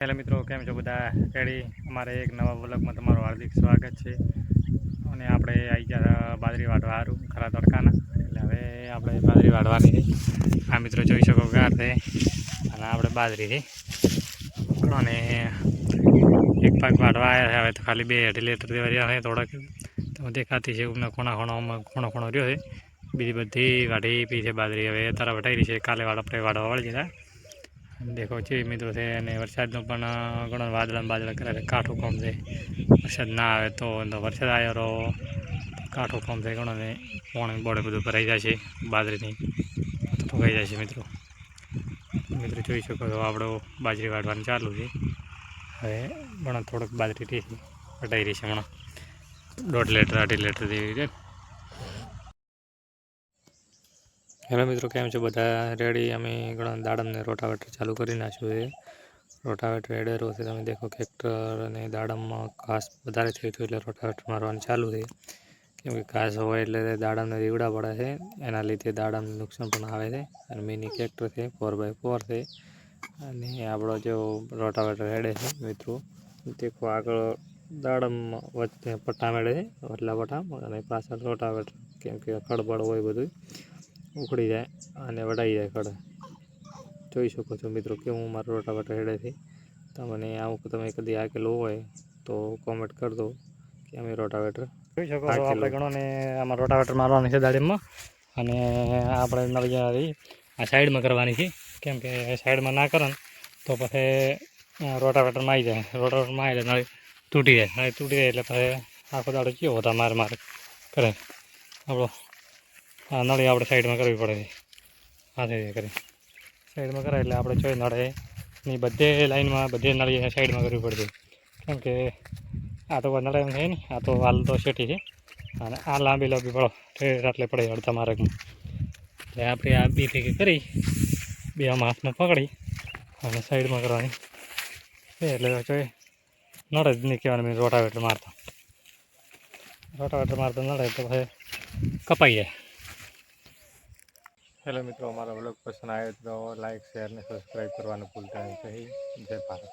Hello મિત્રો, કેમ છો બધા? રેડી? અમારે એક નવા વ્લોગમાં તમારું હાર્દિક સ્વાગત છે. અને આપણે આવી ગયા બાજરી વાઢવા સારું ખરા તડકાના, એટલે હવે આપણે બાજરી વાઢવાની છે. આ મિત્રો જોઈ શકો ગાર છે અને આપણે બાજરી છે. અને એક પાક વાઢવા આવ્યા છે. હવે તો ખાલી 2 લીટર દેવા રહ્યા છે. થોડાક તો દેખાતી છે એમને ખૂણો રહ્યો છે. બીજી બધી વાઢી પી છે બાજરી. હવે તારા વટાઈ છે. કાલે આપણે વાઢવા વાળી જતા દેખો છે મિત્રો છે. અને વરસાદનો પણ ઘણો વાદળા કરે છે. કાઠું કોમ છે. વરસાદ ના આવે તો વરસાદ આવ્યો તો કાઠું કોમ છે ઘણો ને પાણી બોડે બધું ભરાઈ જાય છે. બાજરીની ફગાઈ જાય છે. મિત્રો જોઈ શકો છો આપણો બાજરી વાઢવાનું ચાલુ છે. હવે ઘણા થોડોક બાજરી વટાઈ રહી છે. હમણાં 1.5 લીટર 2.5 લીટર જેવી છે. હેલો મિત્રો, કેમ છો બધા? રેડી? અમે ઘણા દાડમને રોટાવેટર ચાલુ કરી નાખ્યું છે. રોટાવેટર એડેરો છે. તમે દેખો ટ્રેક્ટર અને દાડમમાં ઘાસ વધારે થયું હતું એટલે રોટાવેટર મારવાનું ચાલુ છે. કેમ કે ઘાસ હોય એટલે દાડમને રીવડા પડે છે. એના લીધે દાડમને નુકસાન પણ આવે છે. અને મિની ટ્રેક્ટર છે, 4x4 છે. અને આપણો જે રોટાવેટર હેડે છે મિત્રો, દેખો આગળ દાડમમાં વચ્ચે પટ્ટા મેળે છે, વટલા પટ્ટા, અને પાછળ રોટાવેટર. કેમ કે ખડબડ હોય બધું ઉખડી જાય અને વડાઈ જાય ખડે. જોઈ શકો છો મિત્રો કેવું મારું રોટાવેટર હેડે છે. તમને આવું તમે કદી હાકેલું હોય તો કોમેન્ટ કરી દો કે અમે રોટાવેટર જોઈ શકો છો. આપણે ઘણો ને આમાં રોટાવેટર મારવાની છે દાડીમાં. અને આપણે નળી આ સાઈડમાં કરવાની છે. કેમ કે સાઈડમાં ના કરે તો પછી રોટાવેટરમાં આવી જાય. રોટાવેટરમાં આવી જાય નળી તૂટી જાય. નળી તૂટી જાય એટલે પછી આખો દાડો કેવો હતા માર કરે આપણો. આ નળી આપણે સાઈડમાં કરવી પડે છે. હાથે કરી સાઈડમાં કરાય એટલે આપણે ચોઈ નળેની બધે લાઈનમાં બધે નળી સાઈડમાં કરવી પડશે. કેમ કે આ તો નળે એમ થાય ને, આ તો હાલ તો શેટી છે. અને આ લાંબી પડો એટલે પડે અડધા માર્ગમાં. એટલે આપણે આ બી ભેગી કરી બે આમાં હાથમાં પકડી અને સાઈડમાં કરવાની એટલે ચોઈ નળે જ નહીં કહેવાનું. રોટાવેટર મારતા નળે તો પછી કપાઈ જાય. હેલો મિત્રો, અમારો વ્લોગ પસંદ આવ્યો તો લાઈક, શેર અને સબસ્ક્રાઈબ કરવાનું ભૂલતા નહીં. જય ભારત.